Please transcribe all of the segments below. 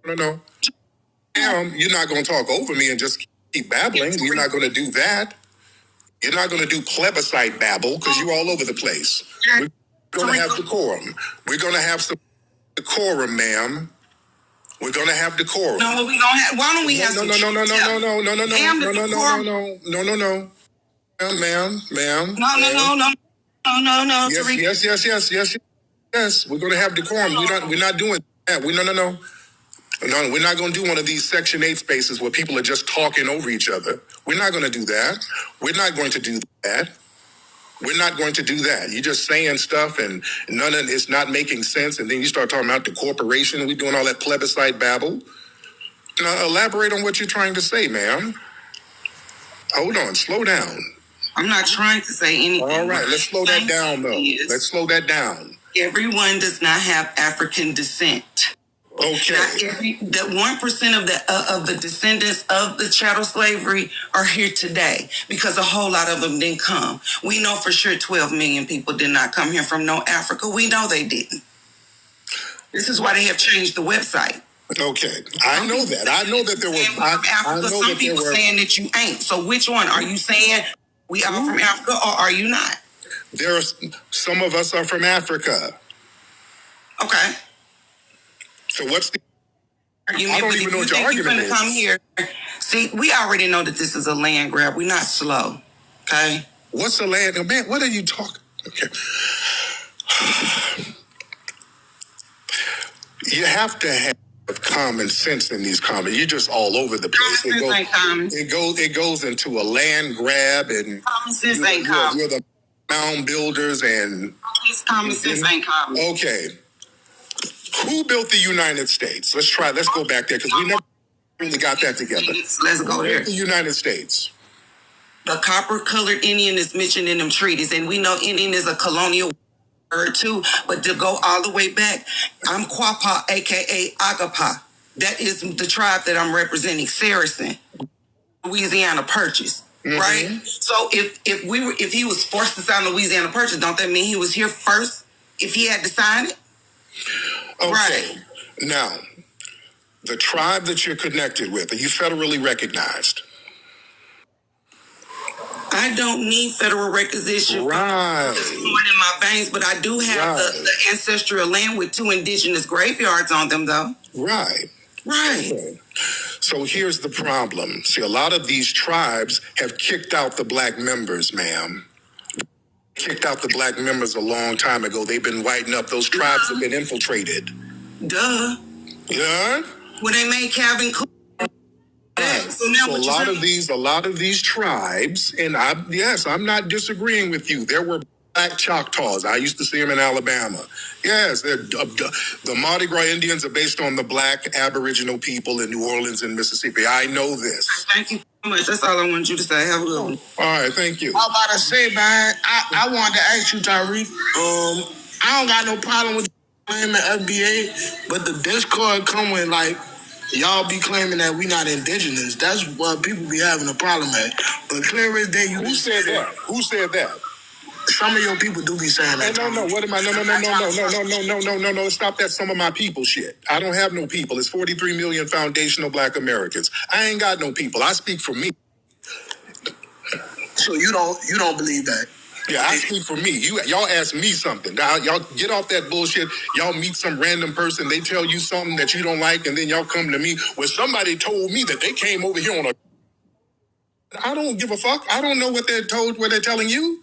no. You're not going to talk over me and just keep babbling. You're not going to do that. You're not going to do plebiscite babble because you're all over the place. We're going to have decorum. We're going to have some decorum, ma'am. We're going to have decorum. No, we don't have. Why don't we have no, ma'am. Yes. We're going to have decorum. We're not doing that. No, we're not going to do one of these Section 8 spaces where people are just talking over each other. We're not going to do that. We're not going to do that. We're not going to do that. You're just saying stuff and none of it's not making sense. And then you start talking about the corporation. We're doing all that plebiscite babble. Now, elaborate on what you're trying to say, ma'am. Hold on. Slow down. I'm not trying to say anything. All right. Let's slow that down, though. Let's slow that down. Everyone does not have African descent. Okay. That 1% of the descendants of the chattel slavery are here today because a whole lot of them didn't come. We know for sure 12 million people did not come here from no Africa. We know they didn't. This is why they have changed the website. Okay, I know that. I know that there were Africa. Some people saying that you ain't. So which one are you saying? We are from Africa, or are you not? There are some of us are from Africa. Okay. So what's the argument? I don't even know what your argument is. Come here. See, we already know that this is a land grab. We're not slow. Okay. What's a land? Man, what are you talking? Okay. You have to have common sense in these comments. You're just all over the place. It goes into a land grab, and common sense ain't common. You're the mound builders, and common sense ain't common. Okay. Who built the United States? Let's go back there because we never really got that together. Let's go there. The United States. The copper-colored Indian is mentioned in them treaties, and we know Indian is a colonial word too. But to go all the way back, I'm Quapaw, aka Agapa. That is the tribe that I'm representing, Saracen, Louisiana Purchase. Mm-hmm. Right. So if he was forced to sign Louisiana Purchase, don't that mean he was here first? If he had to sign it. Okay. Right. Now, the tribe that you're connected with, are you federally recognized? I don't need federal recognition. Right. It's flowing in my veins, but I do have the ancestral land with 2 indigenous graveyards on them, though. Right. Okay. So here's the problem. See, a lot of these tribes have kicked out the black members, ma'am. Kicked out the black members a long time ago. They've been whitening up. Those tribes have been infiltrated. Duh. Yeah? When they made Calvin Coolidge. So a lot of these tribes, and I'm not disagreeing with you. There were black Choctaws. I used to see them in Alabama. Yes, the Mardi Gras Indians are based on the black Aboriginal people in New Orleans and Mississippi. I know this. Thank you so much. That's all I wanted you to say. Have a good one. All right, thank you. I was about to say, man, I wanted to ask you, Tariq. I don't got no problem with claiming FBA, but the Discord come with, like, y'all be claiming that we not indigenous. That's what people be having a problem at. But clear as day, Who said that? Who said that? Some of your people do be saying that. No. What am I? No. Stop that. Some of my people shit. I don't have no people. It's 43 million foundational black Americans. I ain't got no people. I speak for me. So you don't believe that? Yeah, I speak for me. Y'all ask me something. Y'all get off that bullshit. Y'all meet some random person. They tell you something that you don't like, and then y'all come to me. Well, somebody told me that they came over here on a. I don't give a fuck. I don't know what they're told. What they're telling you.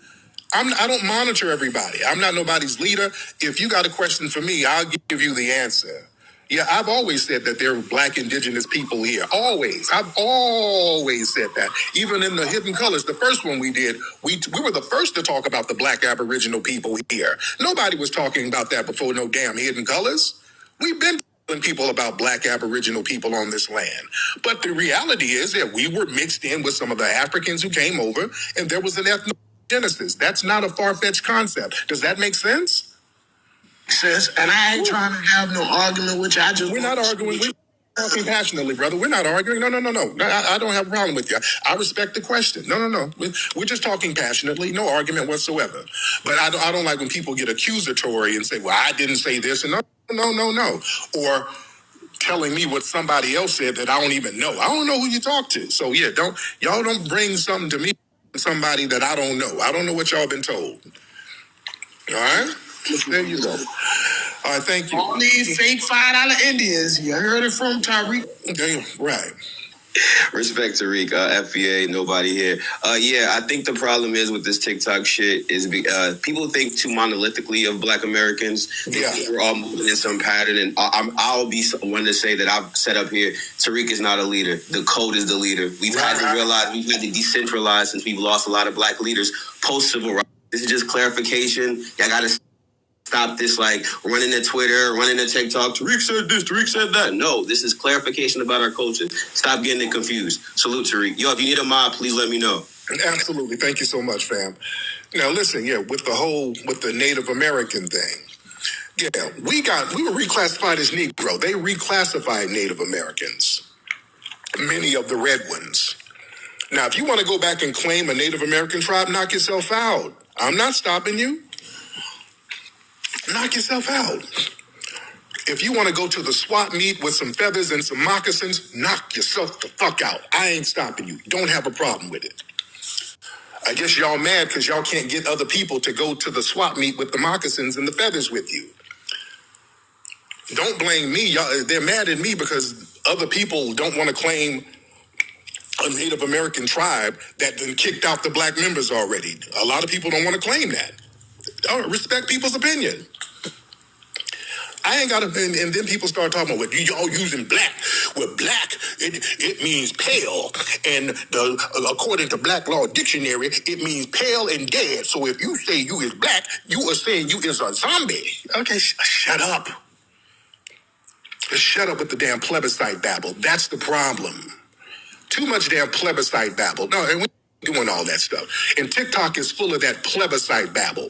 I don't monitor everybody. I'm not nobody's leader. If you got a question for me, I'll give you the answer. Yeah, I've always said that there are black indigenous people here. Always. I've always said that. Even in the Hidden Colors, the first one we did, we were the first to talk about the black Aboriginal people here. Nobody was talking about that before no damn Hidden Colors. We've been telling people about black Aboriginal people on this land. But the reality is that we were mixed in with some of the Africans who came over, and there was an ethnogenesis. That's not a far-fetched concept. Does that make sense? Sis, and I ain't trying to have no argument with you. We're not arguing. We're talking passionately, brother. We're not arguing. No. I don't have a problem with you. I respect the question. No. We're just talking passionately. No argument whatsoever. But I don't like when people get accusatory and say, well, I didn't say this. And no. Or telling me what somebody else said that I don't even know. I don't know who you talk to. So yeah, y'all don't bring something to me, somebody that I don't know. I don't know what y'all been told. All right? There you go. All right, thank you. All these fake $5 Indians, you heard it from Tariq. Damn, right. Respect to Tariq, FBA, nobody here. Yeah, I think the problem is with this TikTok shit is people think too monolithically of Black Americans. Yeah. We're all moving in some pattern, and I'll be one to say that I've set up here. Tariq is not a leader. The code is the leader. We've had to realize we've had to decentralize since we've lost a lot of Black leaders post-civil rights. This is just clarification. Y'all got to stop this, like, running to Twitter, running to TikTok. Tariq said this, Tariq said that. No, this is clarification about our culture. Stop getting it confused. Salute, Tariq. Yo, if you need a mob, please let me know. Absolutely. Thank you so much, fam. Now, listen, with the Native American thing, we were reclassified as Negro. They reclassified Native Americans, many of the red ones. Now, if you want to go back and claim a Native American tribe, knock yourself out. I'm not stopping you. Knock yourself out. If you want to go to the swap meet with some feathers and some moccasins, knock yourself the fuck out. I ain't stopping you. Don't have a problem with it. I guess y'all mad because y'all can't get other people to go to the swap meet with the moccasins and the feathers with you. Don't blame me. They're mad at me because other people don't want to claim a Native American tribe that then kicked out the Black members already. A lot of people don't want to claim that. Respect people's opinion. I ain't got to, and then people start talking about, y'all using black. Well, black, it means pale. And according to Black Law Dictionary, it means pale and dead. So if you say you is black, you are saying you is a zombie. Okay, shut up. Shut up with the damn plebiscite babble. That's the problem. Too much damn plebiscite babble. No, and we're doing all that stuff. And TikTok is full of that plebiscite babble.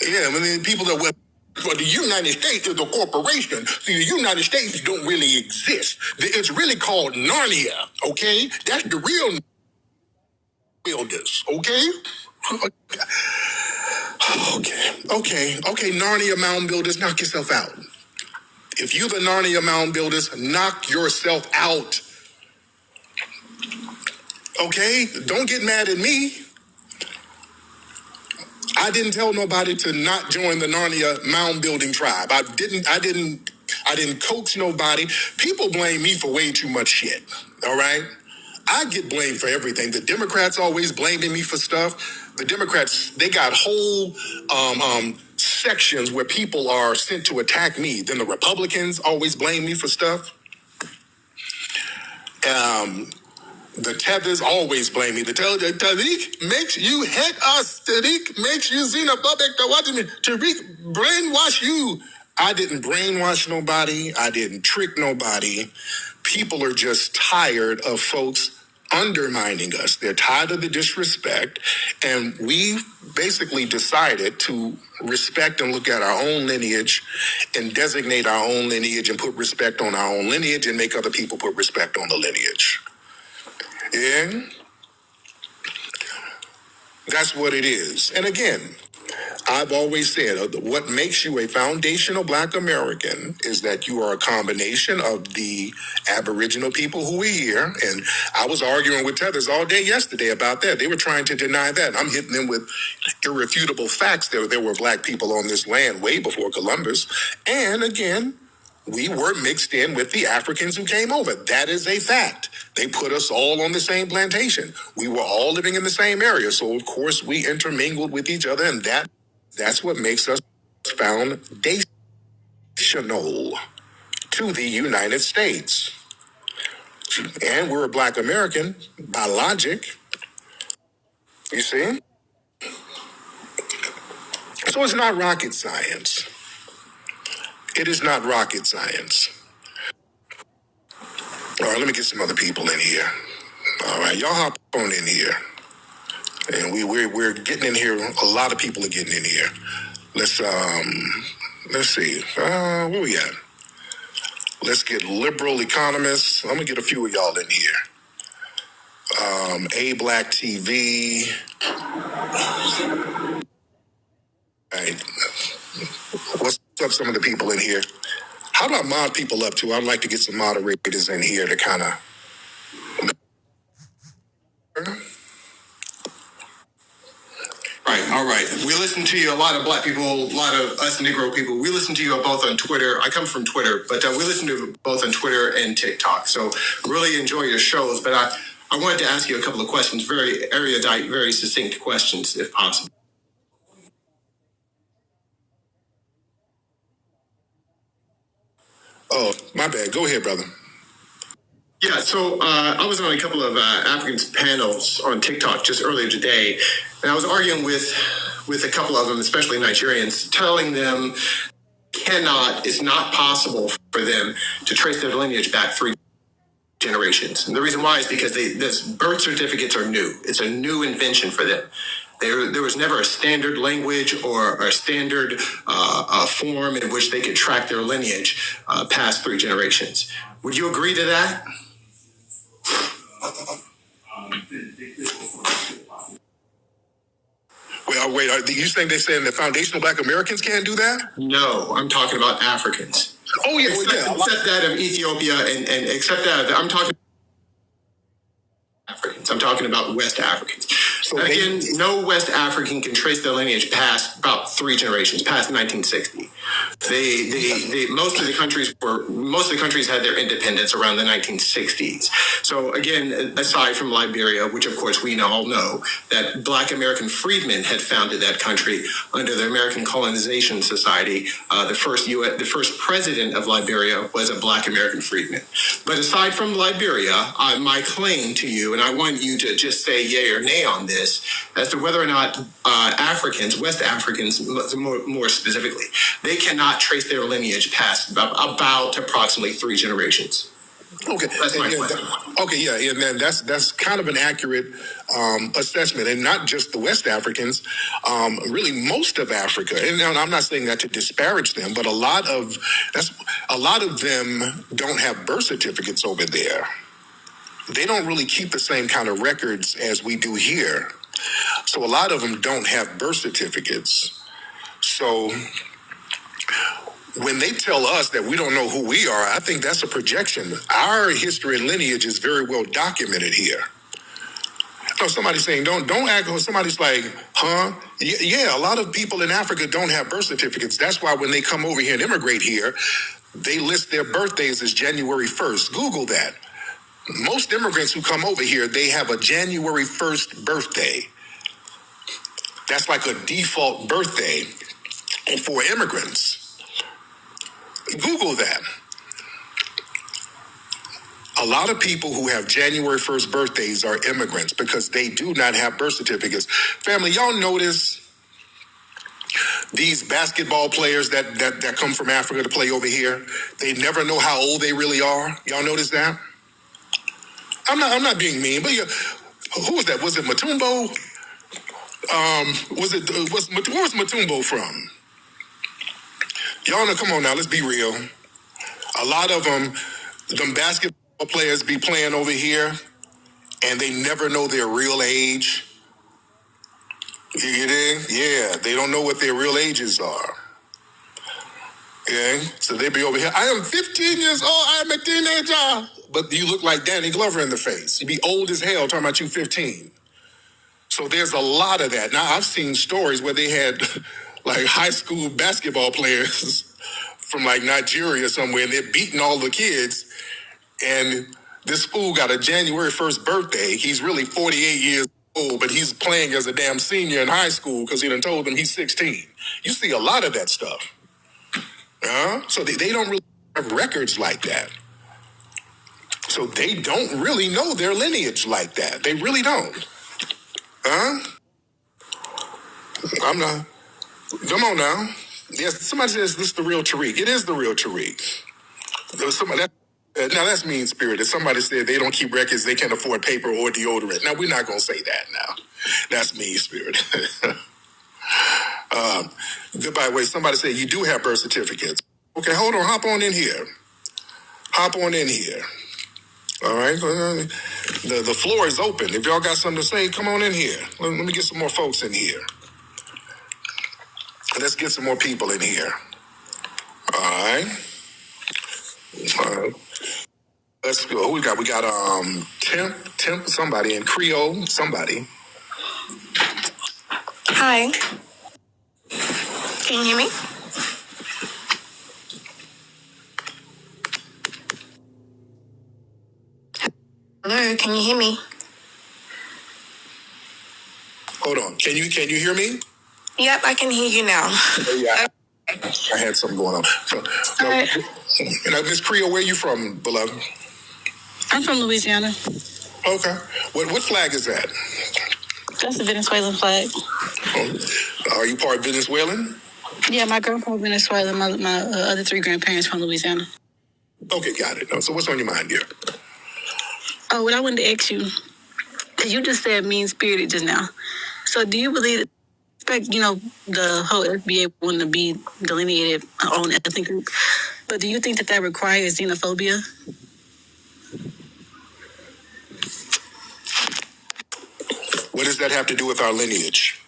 Yeah, I mean, people that the United States is a corporation. See, the United States don't really exist. It's really called Narnia, okay? That's the real builders, okay? Okay, Narnia mound builders, knock yourself out. If you the Narnia mound builders, knock yourself out. Okay? Don't get mad at me. I didn't tell nobody to not join the Narnia mound building tribe. I didn't coax nobody. People blame me for way too much shit. All right? I get blamed for everything. The Democrats always blaming me for stuff. The Democrats, they got whole sections where people are sent to attack me. Then the Republicans always blame me for stuff. The tethers always blame me. The Tariq makes you hate us. Tariq makes you xenophobic. Tariq brainwash you. I didn't brainwash nobody. I didn't trick nobody. People are just tired of folks undermining us. They're tired of the disrespect. And we basically decided to respect and look at our own lineage and designate our own lineage and put respect on our own lineage and make other people put respect on the lineage. Yeah, that's what it is. And again, I've always said what makes you a foundational Black American is that you are a combination of the Aboriginal people who are here. And I was arguing with Tethers all day yesterday about that. They were trying to deny that. I'm hitting them with irrefutable facts. There were Black people on this land way before Columbus. And again, we were mixed in with the Africans who came over. That is a fact. They put us all on the same plantation. We were all living in the same area. So, of course, we intermingled with each other. And that's what makes us foundational to the United States. And we're a Black American by logic. You see? So it's not rocket science. It is not rocket science. All right, let me get some other people in here. All right, y'all hop on in here. And we're getting in here. A lot of people are getting in here. Let's see. Where we at? Let's get liberal economists. I'm gonna get a few of y'all in here. A Black TV. All right. What's up some of the people in here. How do I mod people up too? I'd like to get some moderators in here to kind of. Right, all right. We listen to you, a lot of black people, a lot of us Negro people. We listen to you both on Twitter. I come from Twitter, but we listen to you both on Twitter and TikTok. So really enjoy your shows. But I wanted to ask you a couple of questions, very erudite, very succinct questions, if possible. Oh, my bad. Go ahead, brother. Yeah, so I was on a couple of African panels on TikTok just earlier today, and I was arguing with a couple of them, especially Nigerians, telling them it's not possible for them to trace their lineage back 3 generations. And the reason why is because this birth certificates are new. It's a new invention for them. There was never a standard language or a standard form in which they could track their lineage past 3 generations. Would you agree to that? Wait, are you saying they're saying that foundational black Americans can't do that? No, I'm talking about Africans. Oh, yeah. Except that of Ethiopia and except that I'm talking Africans. I'm talking about West Africans. So again, no West African can trace their lineage past about 3 generations, past 1960. Most of the countries had their independence around the 1960s. So again, aside from Liberia, which of course we all know that Black American freedmen had founded that country under the American Colonization Society. The first president of Liberia was a Black American freedman. But aside from Liberia, my claim to you, and I want you to just say yay or nay on this, as to whether or not Africans, West Africans more specifically, they cannot trace their lineage past about approximately 3 generations. Okay, that's my question. Okay, yeah, and then that's kind of an accurate assessment, and not just the West Africans, really most of Africa. And I'm not saying that to disparage them, but a lot of them don't have birth certificates over there. They don't really keep the same kind of records as we do here. So a lot of them don't have birth certificates. So when they tell us that we don't know who we are, I think that's a projection. Our history and lineage is very well documented here. So somebody's saying, don't act, somebody's like, huh? Yeah, a lot of people in Africa don't have birth certificates. That's why when they come over here and immigrate here, they list their birthdays as January 1st. Google that. Most immigrants who come over here, they have a January 1st birthday. That's like a default birthday for immigrants. Google that. A lot of people who have January 1st birthdays are immigrants because they do not have birth certificates. Family, y'all notice these basketball players that come from Africa to play over here, they never know how old they really are. Y'all notice that? I'm not being mean, but who was that? Was it Mutombo? Where was Mutombo from? Y'all know, come on now, let's be real. A lot of them basketball players be playing over here and they never know their real age. You dig? Yeah, they don't know what their real ages are. Okay, so they be over here. I am 15 years old. I am a teenager. But you look like Danny Glover in the face. You be old as hell talking about you 15. So there's a lot of that. Now, I've seen stories where they had like high school basketball players from like Nigeria somewhere, and they're beating all the kids. And this fool got a January 1st birthday. He's really 48 years old, but he's playing as a damn senior in high school because he done told them he's 16. You see a lot of that stuff. So they don't really have records like that. So they don't really know their lineage like that. They really don't. I'm not. Come on now. Yes, somebody says this is the real Tariq. It is the real Tariq. There was somebody now that's mean spirited. Somebody said they don't keep records, they can't afford paper or deodorant. Now we're not gonna say that now. That's mean spirited. By the way, somebody said you do have birth certificates. Okay, hold on, hop on in here. All right, the floor is open. If y'all got something to say, come on in here. Let me get some more folks in here. Let's get some more people in here. All right. Let's go. Who we got? We got Temp, somebody, and Creole, somebody. Hi. Can you hear me? Hello, can you hear me? Hold on. Can you hear me? Yep, I can hear you now. Yeah, I had something going on. So, Miss Creole, where are you from, beloved? I'm from Louisiana. Okay. What flag is that? That's the Venezuelan flag. Oh, are you part Venezuelan? Yeah, my grandpa Venezuelan. My other three grandparents from Louisiana. Okay, got it. So what's on your mind, dear? Oh, what I wanted to ask you, because you just said mean-spirited just now. So do you believe the whole FBA wanting to be delineated on ethnic group, but do you think that requires xenophobia? What does that have to do with our lineage?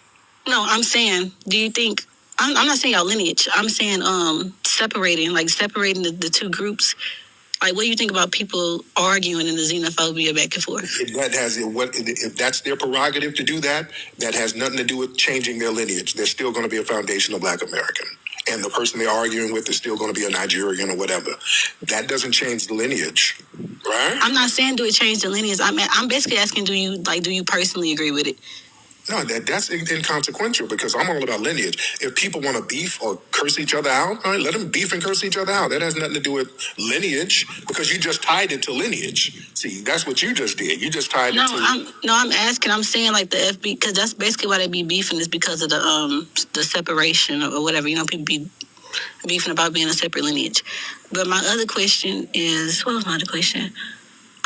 No, I'm saying, do you think, I'm not saying y'all lineage, I'm saying separating the two groups. Like, what do you think about people arguing in the xenophobia back and forth? If that's their prerogative to do that, that has nothing to do with changing their lineage. They're still going to be a foundational Black American. And the person they're arguing with is still going to be a Nigerian or whatever. That doesn't change the lineage, right? I'm not saying do it change the lineage. I'm basically asking, do you personally agree with it? No, that's inconsequential because I'm all about lineage. If people want to beef or curse each other out, all right, let them beef and curse each other out. That has nothing to do with lineage because you just tied it to lineage. See, that's what you just did. You just tied it to... I'm asking. I'm saying like the FB, because that's basically why they be beefing is because of the separation or whatever. People be beefing about being a separate lineage. But my other question is, what was my other question?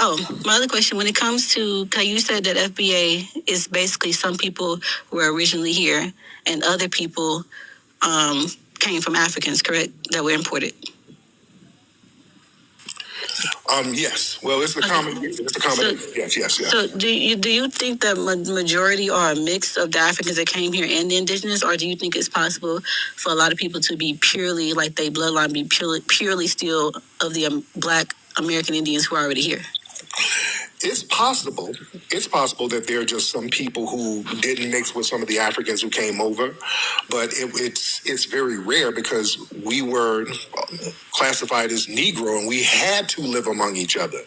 Oh, my other question, when it comes to, because you said that FBA is basically some people who were originally here and other people came from Africans, correct, that were imported? Yes. Well, it's the combination. Yes. So do you think that majority are a mix of the Africans that came here and the indigenous, or do you think it's possible for a lot of people to be purely, like their bloodline be purely still of the Black American Indians who are already here? It's possible. It's possible that there are just some people who didn't mix with some of the Africans who came over, but it's very rare because we were classified as Negro and we had to live among each other.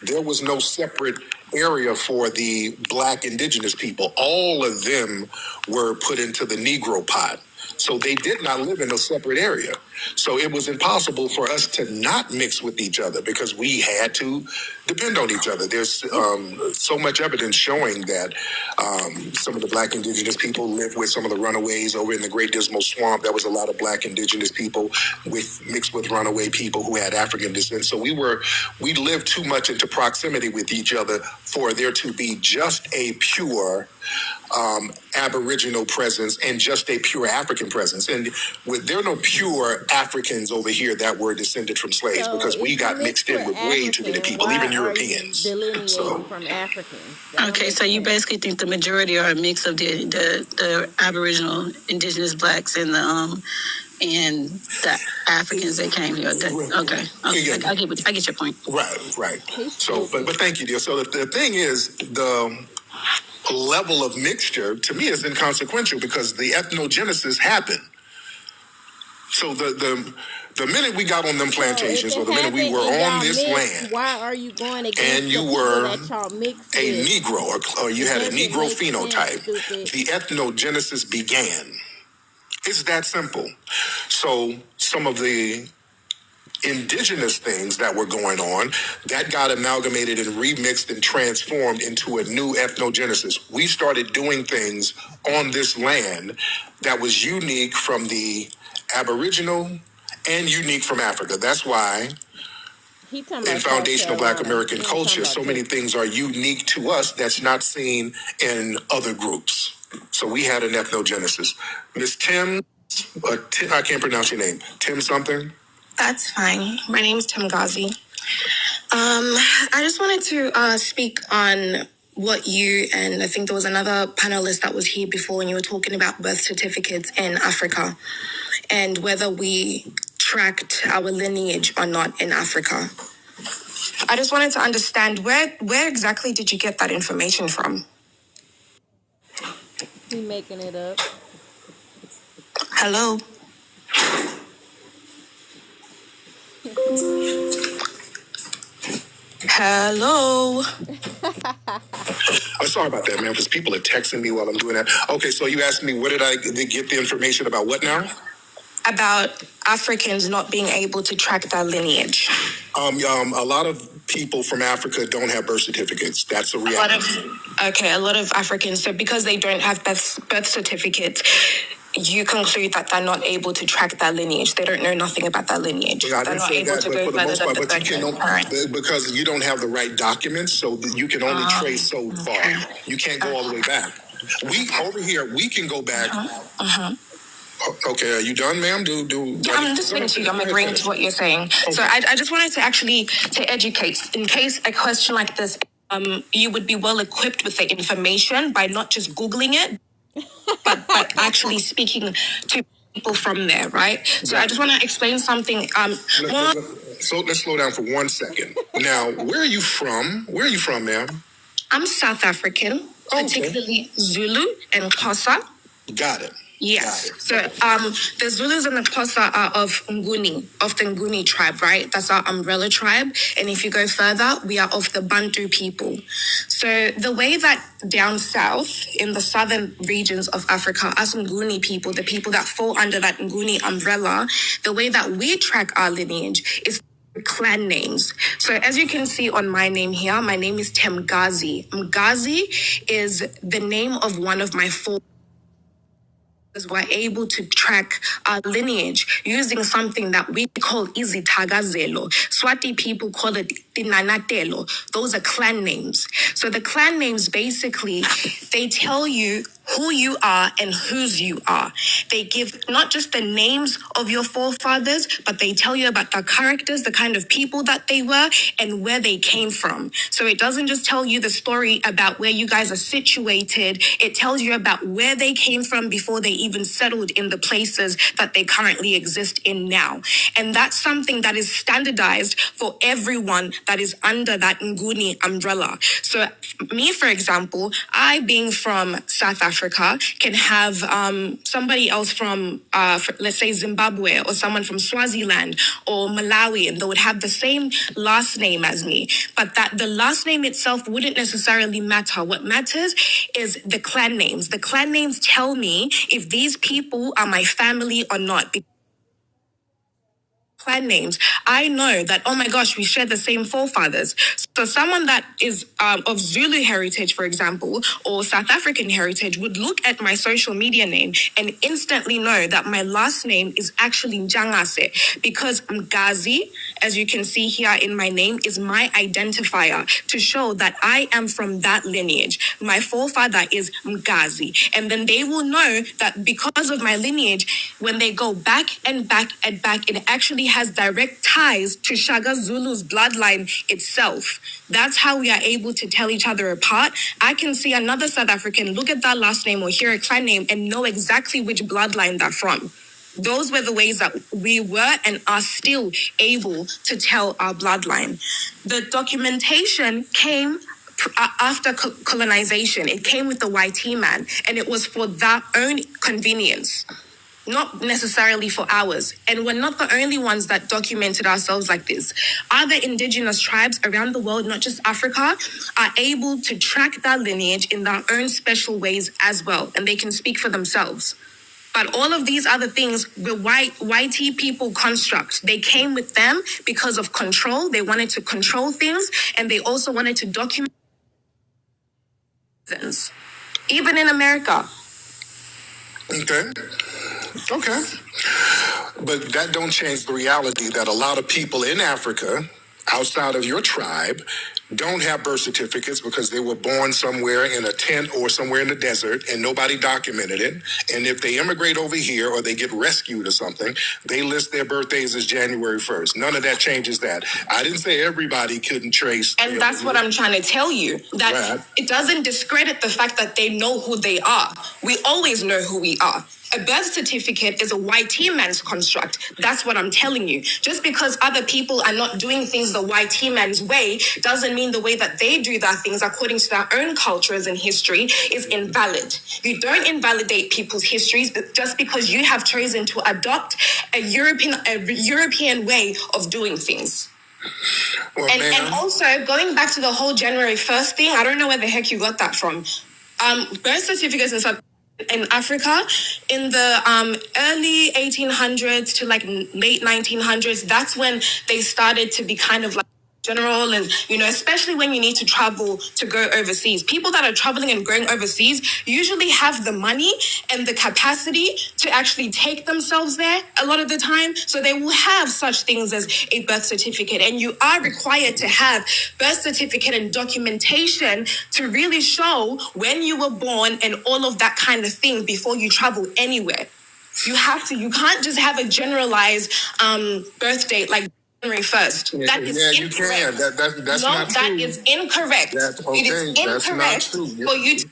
There was no separate area for the Black indigenous people. All of them were put into the Negro pot. So they did not live in a separate area. So it was impossible for us to not mix with each other because we had to depend on each other. There's so much evidence showing that some of the Black indigenous people lived with some of the runaways over in the Great Dismal Swamp. There was a lot of Black indigenous people mixed with runaway people who had African descent. So we lived too much into proximity with each other for there to be just a pure Aboriginal presence and just a pure African presence. And there are no pure Africans over here that were descended from slaves because we got mixed in with way too many people, even Europeans. From Africans. Okay, so you basically think the majority are a mix of the Aboriginal, indigenous Blacks and the Africans that came here. Okay. I get your point. Right. So, but thank you, dear. So the thing is, the level of mixture to me is inconsequential because the ethnogenesis happened. So the minute we got on them plantations, or the minute we were on this land, why are you going against and you were a Negro, or you had a Negro phenotype, the ethnogenesis began. It's that simple. So some of the indigenous things that were going on, that got amalgamated and remixed and transformed into a new ethnogenesis. We started doing things on this land that was unique from the Aboriginal and unique from Africa. That's why in foundational Black American culture, so many things are unique to us that's not seen in other groups. So we had an ethnogenesis. Miss Tim, I can't pronounce your name. Tim something? That's fine. My name is Tim Ghazi. I just wanted to speak on what you and I think there was another panelist that was here before when you were talking about birth certificates in Africa and whether we tracked our lineage or not in Africa. I just wanted to understand where exactly did you get that information from? He making it up. Hello? Hello? I'm sorry about that, man, because people are texting me while I'm doing that. Okay, so you asked me, where did I get the information about what now? About Africans not being able to track their lineage. A lot of people from Africa don't have birth certificates. That's a reality. A lot of Africans, so because they don't have birth certificates, you conclude that they're not able to track their lineage. They don't know nothing about their lineage. Yeah, they're not able to go further than the birth because you don't have the right documents, so you can only trace so far. You can't go all the way back. We can go back. Okay, are you done, ma'am? I'm listening to you. I'm agreeing to what you're saying. Okay. So I just wanted to educate, in case a question like this, you would be well equipped with the information by not just Googling it, but actually speaking to people from there, right? So I just want to explain something. So let's slow down for 1 second. Now, where are you from? Where are you from, ma'am? I'm South African, particularly Zulu and Xhosa. Got it. Yes. So the Zulus and the Xhosa are of the Nguni tribe, right? That's our umbrella tribe. And if you go further, we are of the Bantu people. So the way that down south in the southern regions of Africa, us Nguni people, the people that fall under that Nguni umbrella, the way that we track our lineage is clan names. So as you can see on my name here, my name is Temgazi. Mgazi is the name of one of my four. We're able to track our lineage using something that we call izithakazelo. Swati people call it tinanatelo. Those are clan names. So the clan names basically, they tell you who you are and whose you are. They give not just the names of your forefathers, but they tell you about the characters, the kind of people that they were, and where they came from. So it doesn't just tell you the story about where you guys are situated. It tells you about where they came from before they even settled in the places that they currently exist in now. And that's something that is standardized for everyone that is under that Nguni umbrella. So me, for example, I being from South Africa, can have somebody else from, let's say, Zimbabwe, or someone from Swaziland or Malawi, and they would have the same last name as me. But that the last name itself wouldn't necessarily matter. What matters is the clan names. The clan names tell me if these people are my family or not. Clan names, I know that, oh my gosh, we share the same forefathers. So someone that is of Zulu heritage, for example, or South African heritage would look at my social media name and instantly know that my last name is actually Njangase, because Mgazi, as you can see here in my name, is my identifier to show that I am from that lineage. My forefather is Mgazi. And then they will know that because of my lineage, when they go back and back and back, it actually has direct ties to Shaka Zulu's bloodline itself. That's how we are able to tell each other apart. I can see another South African look at that last name or hear a clan name and know exactly which bloodline they're from. Those were the ways that we were and are still able to tell our bloodline. The documentation came after colonization. It came with the YT man, and it was for their own convenience, not necessarily for ours. And we're not the only ones that documented ourselves like this. Other indigenous tribes around the world, not just Africa, are able to track their lineage in their own special ways as well, and they can speak for themselves. But all of these other things, the YT people construct, they came with them because of control. They wanted to control things, and they also wanted to document things. Even in America. Okay. But that don't change the reality that a lot of people in Africa, outside of your tribe, don't have birth certificates because they were born somewhere in a tent or somewhere in the desert and nobody documented it. And if they immigrate over here or they get rescued or something, they list their birthdays as January 1st. None of that changes that. I didn't say everybody couldn't trace. And that's what I'm trying to tell you, that It doesn't discredit the fact that they know who they are. We always know who we are. A birth certificate is a white man's construct. That's what I'm telling you. Just because other people are not doing things the white man's way doesn't mean the way that they do their things according to their own cultures and history is invalid. You don't invalidate people's histories just because you have chosen to adopt a European way of doing things. Well, And also, going back to the whole January 1st thing, I don't know where the heck you got that from. Birth certificates and stuff in Africa in the early 1800s to like late 1900s, that's when they started to be kind of like general, and especially when you need to travel to go overseas. People that are traveling and going overseas usually have the money and the capacity to actually take themselves there a lot of the time, so they will have such things as a birth certificate, and you are required to have birth certificate and documentation to really show when you were born and all of that kind of thing before you travel anywhere. You can't just have a generalized birth date like January 1st. That is incorrect. You can. That's not true. That is incorrect. That's okay. It is incorrect That's not true. for you to...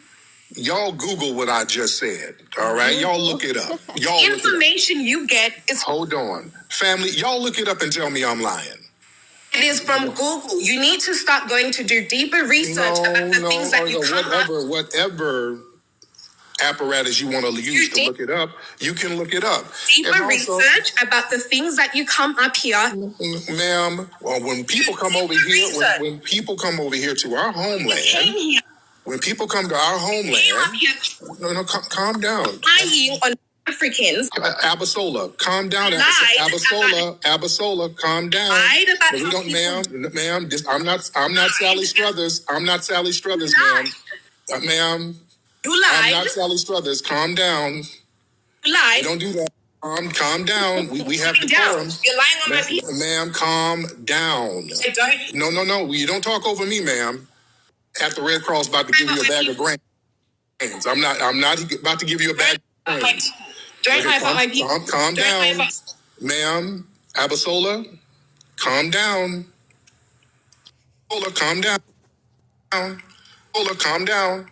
Y'all Google what I just said, all right? Y'all look it up. Y'all The information you get is... Hold on. Family, y'all look it up and tell me I'm lying. It is from Google. You need to start going to do deeper research about the things that you come up... Whatever apparatus you want to use to look it up, you can look it up. Deeper research about the things that you come up here. Ma'am, when people come over here, when people come over here to our homeland, when people come to our homeland, calm down. Lying on Africans. Abasola, calm down. Abasola, calm down. Lied about we don't, ma'am. I'm not Sally Struthers. I'm not Sally Struthers, ma'am. Ma'am. You lied. I'm not Sally Struthers. Calm down. You lied. Don't do that. Calm down. We have decorum. You're lying on my people. Ma'am, calm down. I don't. No. You don't talk over me, ma'am. At the Red Cross about to give you a bag of grains. I'm not about to give you a bag of grains. Don't lie about my people. Calm down. Ma'am, Abasola, calm down. Abasola, calm down. Abasola, calm down.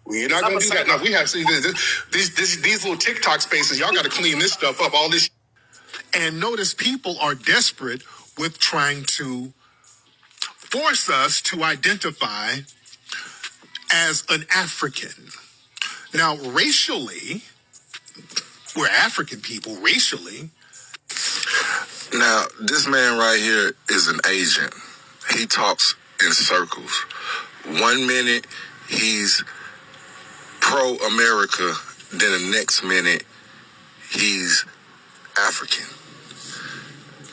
We're not going to do that. No, we have to see these little TikTok spaces. Y'all got to clean this stuff up. All this. And notice people are desperate with trying to force us to identify as an African. Now, racially, we're African people, racially. Now, this man right here is an agent. He talks in circles. 1 minute, he's pro-America, then the next minute, he's African.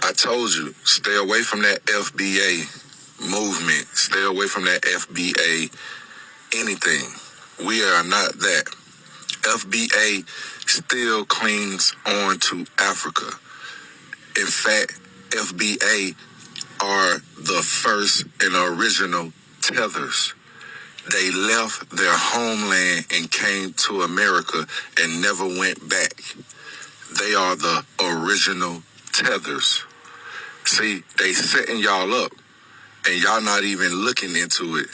I told you, stay away from that FBA movement. Stay away from that FBA anything. We are not that. FBA still clings on to Africa. In fact, FBA are the first and original tethers. They left their homeland and came to America and never went back. They are the original tethers. See, they setting y'all up and y'all not even looking into it.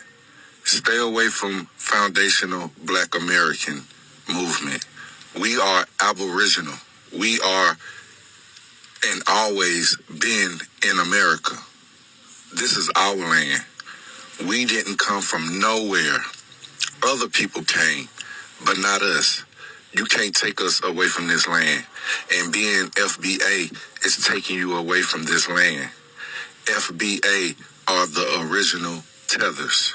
Stay away from foundational Black American movement. We are Aboriginal. We are and always been in America. This is our land. We didn't come from nowhere. Other people came, but not us. You can't take us away from this land. And being FBA is taking you away from this land. FBA are the original tethers.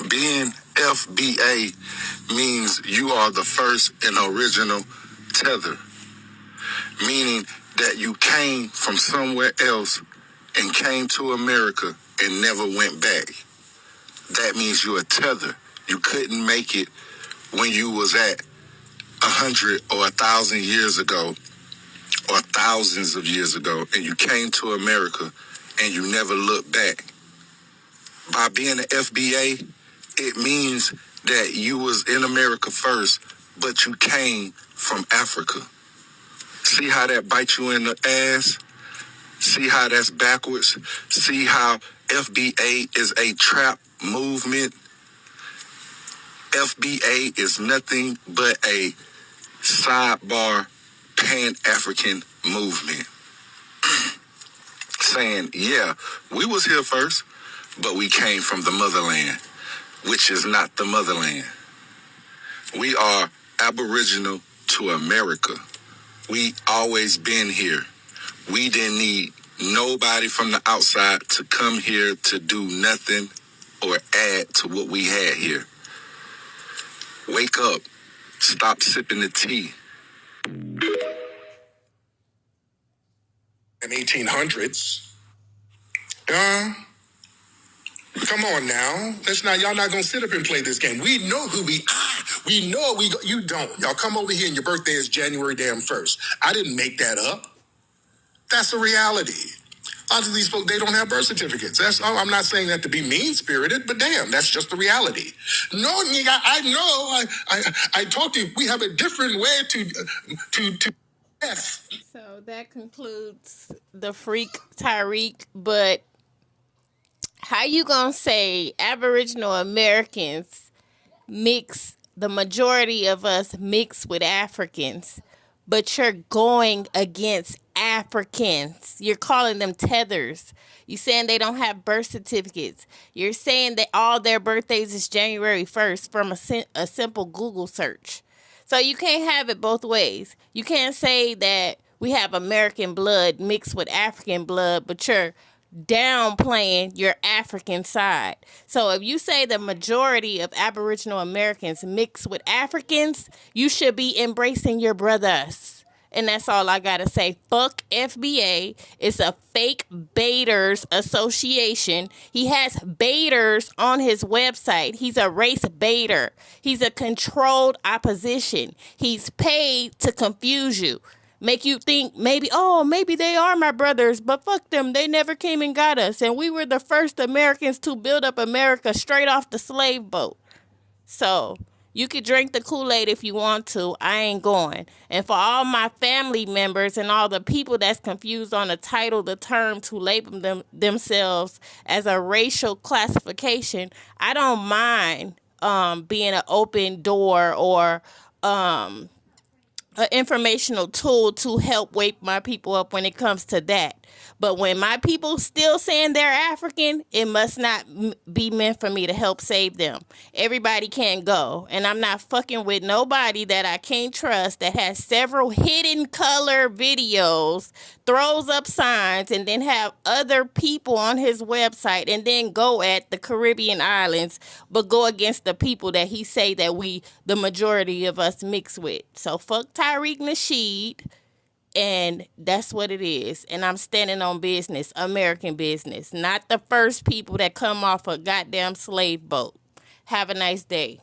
Being FBA means you are the first and original tether, meaning that you came from somewhere else and came to America and never went back. That means you're a tether. You couldn't make it when you was at 100 or 1,000 years ago or thousands of years ago, and you came to America and you never looked back. By being an FBA, it means that you was in America first, but you came from Africa. See how that bites you in the ass? See how that's backwards? See how FBA is a trap movement? FBA is nothing but a sidebar Pan-African movement. Saying, yeah, we was here first, but we came from the motherland, which is not the motherland. We are aboriginal to America. We always been here. We didn't need nobody from the outside to come here to do nothing or add to what we had here. Wake up. Stop sipping the tea. In 1800s. Come on now. Y'all not gonna sit up and play this game. We know who we are. We know you don't. Y'all come over here and your birthday is January damn 1st. I didn't make that up. That's a reality. A lot of these folks, they don't have birth certificates. I'm not saying that to be mean-spirited, but damn, that's just the reality. No, nigga, I know. I talked to you. We have a different way to death. So that concludes the Freak Tariq, but how you gonna say Aboriginal Americans the majority of us mix with Africans, but you're going against Africans? You're calling them tethers. You're saying they don't have birth certificates. You're saying that all their birthdays is January 1st from a simple Google search. So you can't have it both ways. You can't say that we have American blood mixed with African blood, but you're downplaying your African side. So if you say the majority of Aboriginal Americans mix with Africans, you should be embracing your brothers. And that's all I gotta say. Fuck FBA. It's a fake baiters association. He has baiters on his website. He's a race baiter. He's a controlled opposition. He's paid to confuse you. Make you think maybe they are my brothers, but fuck them. They never came and got us. And we were the first Americans to build up America straight off the slave boat. So you could drink the Kool-Aid if you want to. I ain't going. And for all my family members and all the people that's confused on the title, the term to label themselves as a racial classification, I don't mind being an open door or an informational tool to help wake my people up when it comes to that. But when my people still saying they're African, it must not be meant for me to help save them. Everybody can't go. And I'm not fucking with nobody that I can't trust that has several hidden color videos, throws up signs, and then have other people on his website and then go at the Caribbean islands, but go against the people that he say that the majority of us mix with. So fuck Tariq Nasheed. And that's what it is. And I'm standing on business, American business, not the first people that come off a goddamn slave boat. Have a nice day.